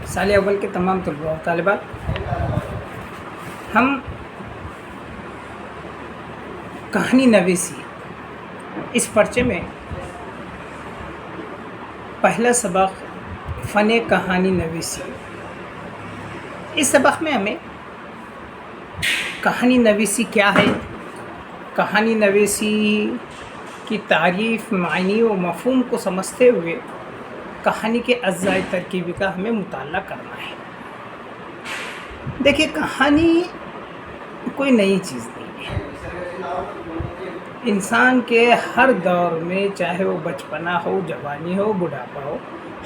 سال اول کے تمام طلباء و طالبات، ہم کہانی نویسی اس پرچے میں پہلا سبق فن کہانی نویسی، اس سبق میں ہمیں کہانی نویسی کیا ہے، کہانی نویسی کی تعریف، معنی و مفہوم کو سمجھتے ہوئے کہانی کے اجزاء ترکیبی کا ہمیں مطالعہ کرنا ہے۔ دیکھیے، کہانی کوئی نئی چیز نہیں ہے۔ انسان کے ہر دور میں، چاہے وہ بچپنا ہو، جوانی ہو، بڑھاپا ہو،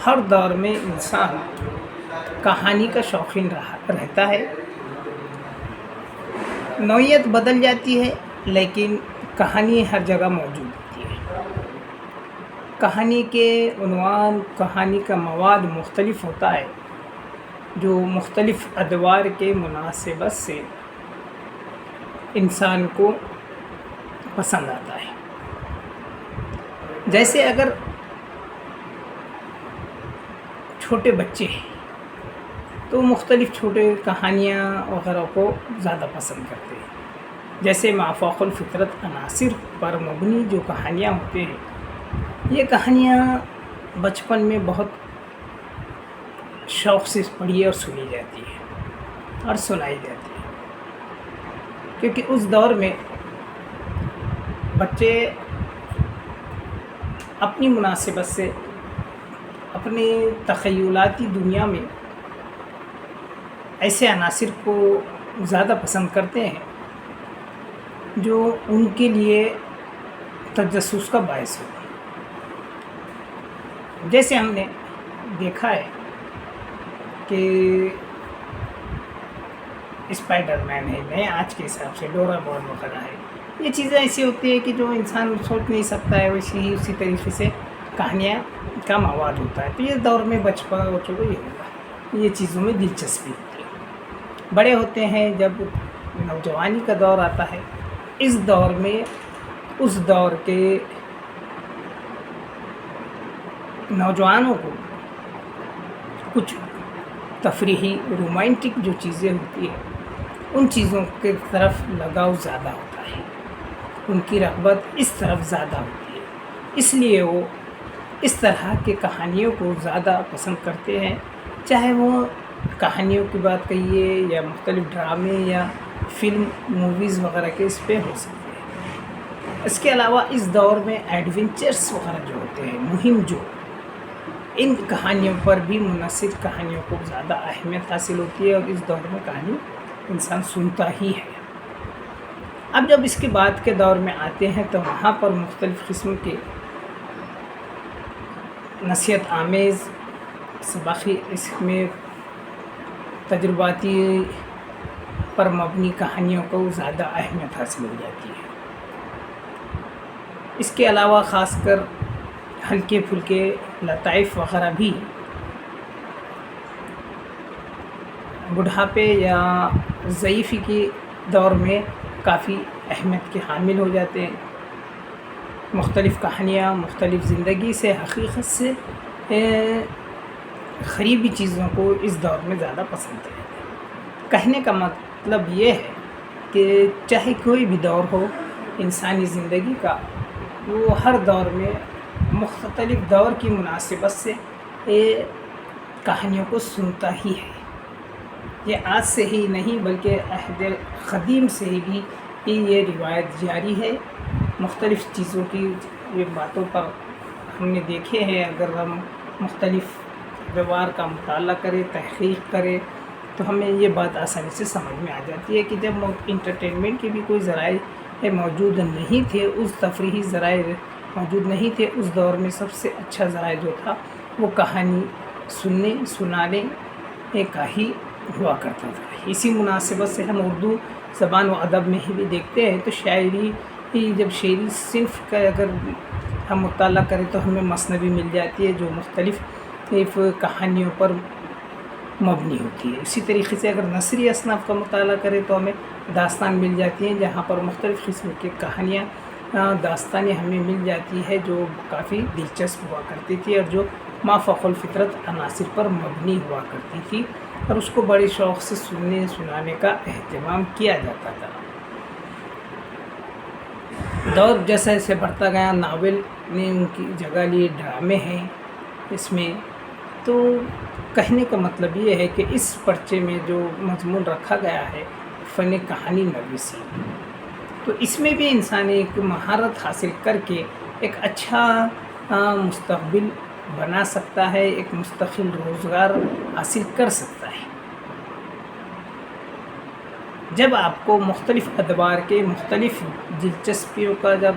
ہر دور میں انسان کہانی کا شوقین رہتا ہے۔ نوعیت بدل جاتی ہے لیکن کہانی ہر جگہ موجود ہوتی ہے۔ کہانی کے عنوان، کہانی کا مواد مختلف ہوتا ہے جو مختلف ادوار کے مناسبت سے انسان کو پسند آتا ہے۔ جیسے اگر چھوٹے بچے ہیں تو مختلف چھوٹے کہانیاں وغیرہ کو زیادہ پسند کرتے ہیں۔ جیسے مافوق الفطرت عناصر پر مبنی جو کہانیاں ہوتے ہیں، یہ کہانیاں بچپن میں بہت شوق سے پڑھی اور سنی جاتی ہے اور سنائی جاتی ہے، کیونکہ اس دور میں بچے اپنی مناسبت سے اپنی تخیلاتی دنیا میں ایسے عناصر کو زیادہ پسند کرتے ہیں جو ان کے لیے تجسس کا باعث ہو۔ جیسے ہم نے دیکھا ہے کہ اسپائڈر مین ہے، میں آج کے حساب سے ڈورامون وغیرہ ہے، یہ چیزیں ایسی ہوتی ہیں کہ جو انسان سوچ نہیں سکتا ہے، ویسے ہی اسی طریقے سے کہانیاں کا مواد ہوتا ہے۔ تو یہ دور میں بچپن بچوں کو یہ ہوگا، یہ چیزوں میں دلچسپی ہوتی ہے۔ بڑے ہوتے ہیں جب نوجوانی کا دور آتا ہے، اس دور میں اس دور کے نوجوانوں کو کچھ تفریحی، رومانٹک جو چیزیں ہوتی ہیں، ان چیزوں کی طرف لگاؤ زیادہ ہوتا ہے، ان کی رغبت اس طرف زیادہ ہوتی ہے، اس لیے وہ اس طرح کے کہانیوں کو زیادہ پسند کرتے ہیں، چاہے وہ کہانیوں کی بات کہیے یا مختلف ڈرامے یا فلم، موویز وغیرہ کے اس پہ ہو سکتے ہیں۔ اس کے علاوہ اس دور میں ایڈونچرس وغیرہ جو ہوتے ہیں، مہم جو، ان کہانیوں پر بھی منحصر کہانیوں کو زیادہ اہمیت حاصل ہوتی ہے، اور اس دور میں کہانی انسان سنتا ہی ہے۔ اب جب اس کے بعد کے دور میں آتے ہیں تو وہاں پر مختلف قسم کے نصیحت آمیز سبقی، اس میں تجرباتی پر مبنی کہانیوں کو زیادہ اہمیت حاصل ہو جاتی ہے۔ اس کے علاوہ خاص کر ہلکے پھلکے لطائف وغیرہ بھی بڑھاپے یا ضعیفی کے دور میں کافی اہمیت کے حامل ہو جاتے ہیں۔ مختلف کہانیاں مختلف زندگی سے، حقیقت سے قریبی چیزوں کو اس دور میں زیادہ پسند ہے۔ کہنے کا مطلب یہ ہے کہ چاہے کوئی بھی دور ہو انسانی زندگی کا، وہ ہر دور میں مختلف دور کی مناسبت سے کہانیوں کو سنتا ہی ہے۔ یہ آج سے ہی نہیں بلکہ عہد قدیم سے ہی بھی یہ روایت جاری ہے۔ مختلف چیزوں کی یہ باتوں پر ہم نے دیکھے ہیں، اگر ہم مختلف ادوار کا مطالعہ کریں، تحقیق کریں، تو ہمیں یہ بات آسانی سے سمجھ میں آ جاتی ہے کہ جب انٹرٹینمنٹ کے بھی کوئی ذرائع موجود نہیں تھے، اس تفریحی ذرائع موجود نہیں تھے، اس دور میں سب سے اچھا ذرائع جو تھا وہ کہانی سننے سنانے کا ہی ہوا کرتا تھا۔ اسی مناسبت سے ہم اردو زبان و ادب میں ہی بھی دیکھتے ہیں تو شاعری، جب شعری صنف کا اگر ہم مطالعہ کریں تو ہمیں مثنوی مل جاتی ہے جو مختلف کہانیوں پر مبنی ہوتی ہے۔ اسی طریقے سے اگر نثری اصناف کا مطالعہ کریں تو ہمیں داستان مل جاتی ہیں، جہاں پر مختلف قسم کی کہانیاں، داستانیں ہمیں مل جاتی ہے جو کافی دلچسپ ہوا کرتی تھی اور جو مافوق الفطرت عناصر پر مبنی ہوا کرتی تھی اور اس کو بڑے شوق سے سننے سنانے کا اہتمام کیا جاتا تھا۔ دور جیسے جیسے بڑھتا گیا، ناول نے ان کی جگہ لی، ڈرامے ہیں اس میں۔ تو کہنے کا مطلب یہ ہے کہ اس پرچے میں جو مضمون رکھا گیا ہے فن کہانی نویسی، تو اس میں بھی انسان ایک مہارت حاصل کر کے ایک اچھا مستقبل بنا سکتا ہے، ایک مستقل روزگار حاصل کر سکتا ہے۔ جب آپ کو مختلف ادوار کے مختلف دلچسپیوں کا جب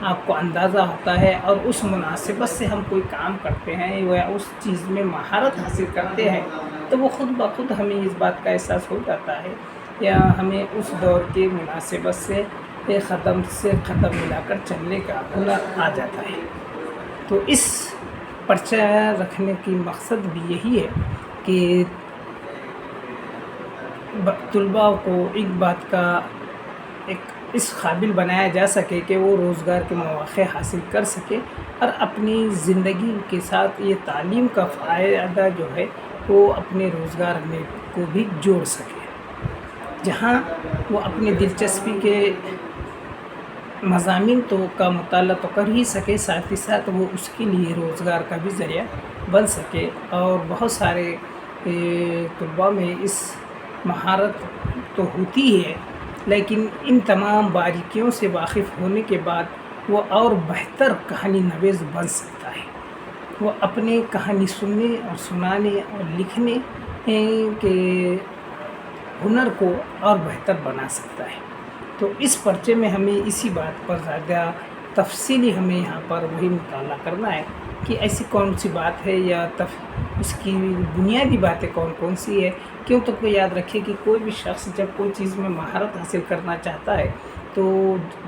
آپ کو اندازہ ہوتا ہے اور اس مناسبت سے ہم کوئی کام کرتے ہیں یا اس چیز میں مہارت حاصل کرتے ہیں، تو وہ خود بخود ہمیں اس بات کا احساس ہو جاتا ہے یا ہمیں اس دور کی مناسبت سے قدم سے قدم ملا کر چلنے کا ہنر آ جاتا ہے۔ تو اس پرچہ رکھنے کی مقصد بھی یہی ہے کہ طلباء کو ایک بات کا ایک اس قابل بنایا جا سکے کہ وہ روزگار کے مواقع حاصل کر سکے اور اپنی زندگی کے ساتھ یہ تعلیم کا فائدہ جو ہے وہ اپنے روزگار میں کو بھی جوڑ سکے، جہاں وہ اپنی دلچسپی کے مضامین کا مطالعہ تو کر ہی سکے، ساتھ ہی ساتھ وہ اس کے لیے روزگار کا بھی ذریعہ بن سکے۔ اور بہت سارے طلباء میں اس مہارت تو ہوتی ہے، لیکن ان تمام باریکیوں سے واقف ہونے کے بعد وہ اور بہتر کہانی نویس بن سکتا ہے۔ وہ اپنے کہانی سننے اور سنانے اور لکھنے کے ہنر کو اور بہتر بنا سکتا ہے۔ تو اس پرچے میں ہمیں اسی بات پر زیادہ تفصیلی ہمیں یہاں پر وہی مطالعہ کرنا ہے کہ ایسی کون سی بات ہے یا اس کی بنیادی باتیں کون کون سی ہے۔ کیوں تو کوئی یاد رکھے کہ کوئی بھی شخص جب کوئی چیز میں مہارت حاصل کرنا چاہتا ہے تو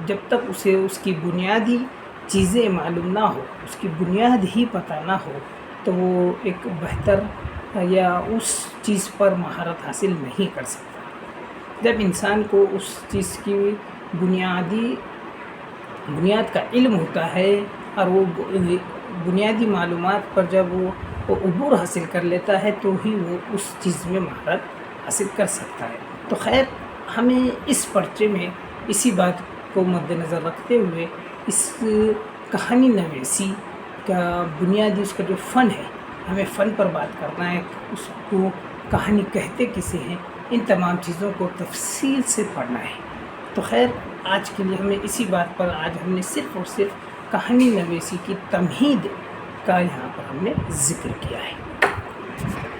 جب تک اسے اس کی بنیادی چیزیں معلوم نہ ہو، اس کی بنیاد ہی پتہ نہ ہو، تو وہ ایک بہتر یا اس چیز پر مہارت حاصل نہیں کر سکتا۔ جب انسان کو اس چیز کی بنیاد کا علم ہوتا ہے اور وہ بنیادی معلومات پر جب وہ عبور حاصل کر لیتا ہے تو ہی وہ اس چیز میں مہارت حاصل کر سکتا ہے۔ تو خیر، ہمیں اس پرچے میں اسی بات کو مد نظر رکھتے ہوئے اس کہانی نویسی کا بنیادی اس کا جو فن ہے، ہمیں فن پر بات کرنا ہے، اس کو کہانی کہتے کسے ہیں، ان تمام چیزوں کو تفصیل سے پڑھنا ہے۔ تو خیر، آج کے لیے ہمیں اسی بات پر آج ہم نے صرف اور صرف کہانی نویسی کی تمہید کا یہاں پر ہم نے ذکر کیا ہے۔